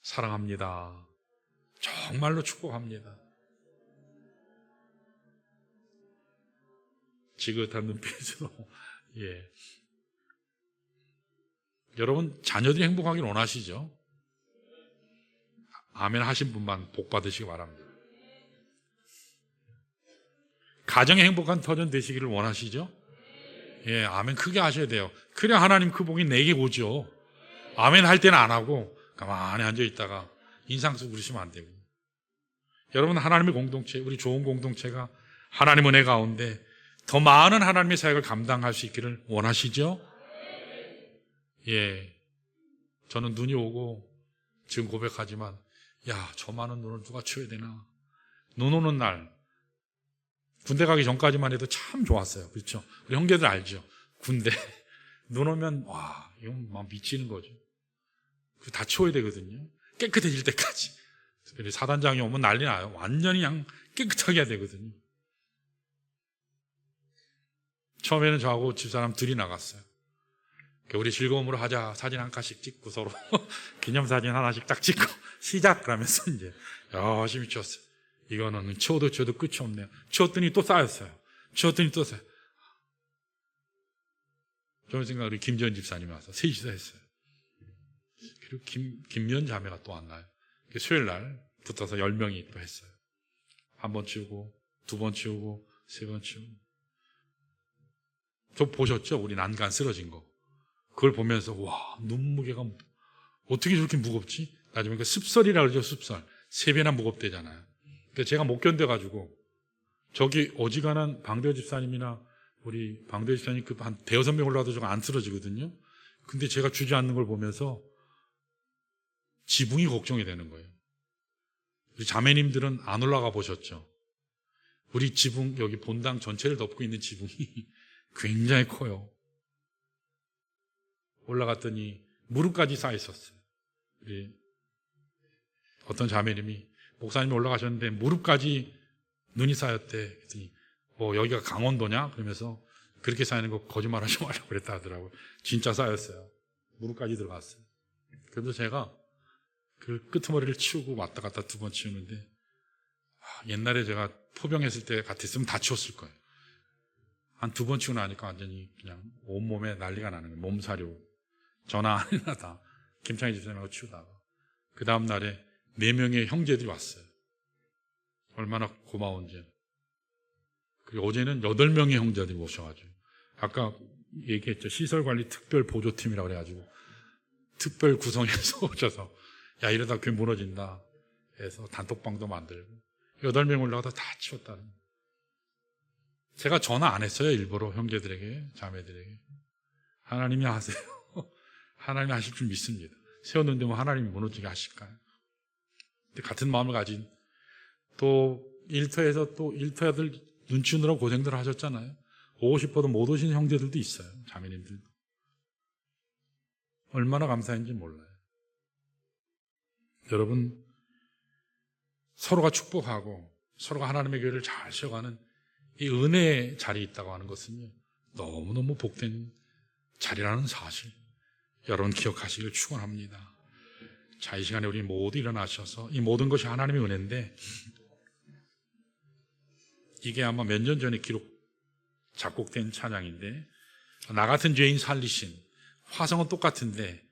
S1: 사랑합니다. 정말로 축복합니다. 지긋한 눈빛으로. 예. 여러분, 자녀들이 행복하기를 원하시죠? 아멘 하신 분만 복 받으시기 바랍니다. 가정의 행복한 터전 되시기를 원하시죠? 예, 아멘 크게 하셔야 돼요. 그래야 하나님 그 복이 내게 오죠. 아멘 할 때는 안 하고 가만히 앉아 있다가 인상 쓰고 그러시면 안 되고. 여러분, 하나님의 공동체, 우리 좋은 공동체가 하나님 은혜 가운데 더 많은 하나님의 사역을 감당할 수 있기를 원하시죠? 예, 저는 눈이 오고 지금 고백하지만 야, 저 많은 눈을 누가 치워야 되나. 눈 오는 날, 군대 가기 전까지만 해도 참 좋았어요. 그렇죠? 우리 형제들 알죠? 군대 눈 오면 와, 이건 막 미치는 거죠. 그거 다 치워야 되거든요. 깨끗해질 때까지. 특별히 사단장이 오면 난리 나요. 완전히 그냥 깨끗하게 해야 되거든요. 처음에는 저하고 집사람 둘이 나갔어요. 우리 즐거움으로 하자. 사진 한 칸씩 찍고 서로 기념사진 하나씩 딱 찍고 시작! 그러면서 이제 열심히 치웠어요. 이거는 치워도 끝이 없네요. 치웠더니 또 쌓였어요. 치웠더니 또 쌓여요. 좋은 생각, 우리 김전 집사님이 와서 셋이서 했어요. 그리고 김면 자매가 또 왔나요? 수요일 날 붙어서 10명이 또 했어요. 한 번 치우고, 2번 치우고, 3번 치우고. 저 보셨죠? 우리 난간 쓰러진 거. 그걸 보면서 와, 눈무게가 어떻게 저렇게 무겁지? 나중에 그 습설이라 그러죠. 습설. 3배나 무겁대잖아요. 근데 제가 못 견뎌가지고 저기 어지간한 방대호 집사님이나 우리 방대호 집사님 그 한 대여섯 명 올라와도 저거 안 쓰러지거든요. 근데 제가 주저앉는 걸 보면서 지붕이 걱정이 되는 거예요. 우리 자매님들은 안 올라가 보셨죠? 우리 지붕, 여기 본당 전체를 덮고 있는 지붕이 굉장히 커요. 올라갔더니 무릎까지 쌓여 있었어요. 우리 어떤 자매님이 목사님이 올라가셨는데 무릎까지 눈이 쌓였대. 그랬더니 여기가 강원도냐? 그러면서 그렇게 쌓이는 거 거짓말 하지 말라고 그랬다 하더라고요. 진짜 쌓였어요. 무릎까지 들어갔어요. 그래서 제가 그 끄트머리를 치우고 왔다 갔다 2번 치우는데 옛날에 제가 포병했을 때 같았으면 다 치웠을 거예요. 한 2번 치우고 나니까 완전히 그냥 온몸에 난리가 나는 거예요. 몸사료. 전화 안 해나 다 김창희 집사님하고 치우다가 그 다음 날에 4명의 형제들이 왔어요. 얼마나 고마운지. 그리고 어제는 8명의 형제들이 오셔가지고 아까 얘기했죠. 시설관리 특별보조팀이라고 그래가지고 특별 구성해서 오셔서 야, 이러다 교회 무너진다 해서 단톡방도 만들고 8명 올라가서 다 치웠다는. 제가 전화 안 했어요. 일부러 형제들에게, 자매들에게. 하나님이 하세요. 하나님이 하실 줄 믿습니다. 세웠는데 뭐 하나님이 무너지게 하실까요? 근데 같은 마음을 가진 또 일터에서 또 일터애들 눈치 주느라고 고생들 하셨잖아요. 오고 싶어도 못 오신 형제들도 있어요. 자매님들도. 얼마나 감사한지 몰라요. 여러분, 서로가 축복하고 서로가 하나님의 교회를 잘 세워가는 이 은혜의 자리에 있다고 하는 것은요, 너무너무 복된 자리라는 사실. 여러분 기억하시길 축원합니다. 자, 이 시간에 우리 모두 일어나셔서 이 모든 것이 하나님의 은혜인데 이게 아마 몇 년 전에 작곡된 찬양인데 나 같은 죄인 살리신 화성은 똑같은데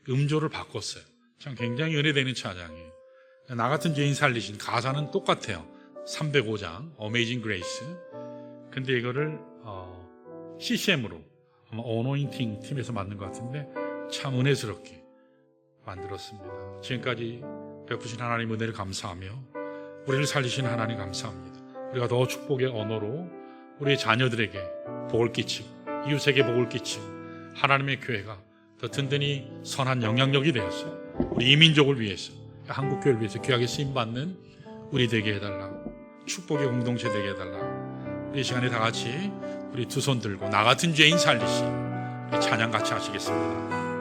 S1: 음조를 바꿨어요. 참 굉장히 은혜되는 찬양이에요. 나 같은 죄인 살리신 가사는 똑같아요. 305장 Amazing Grace. 근데 이거를 CCM으로 아마 어노인팅 팀에서 만든 것 같은데 참 은혜스럽게 만들었습니다. 지금까지 베푸신 하나님 은혜를 감사하며 우리를 살리신 하나님 감사합니다. 우리가 더 축복의 언어로 우리의 자녀들에게 복을 끼치고 이웃에게 복을 끼치고 하나님의 교회가 더 든든히 선한 영향력이 되어서 우리 이민족을 위해서 한국 교회를 위해서 귀하게 쓰임받는 우리 되게 해달라고, 축복의 공동체 되게 해달라고. 우리 이 시간에 다 같이 우리 두 손 들고 나 같은 죄인 살리시 찬양 같이 하시겠습니다.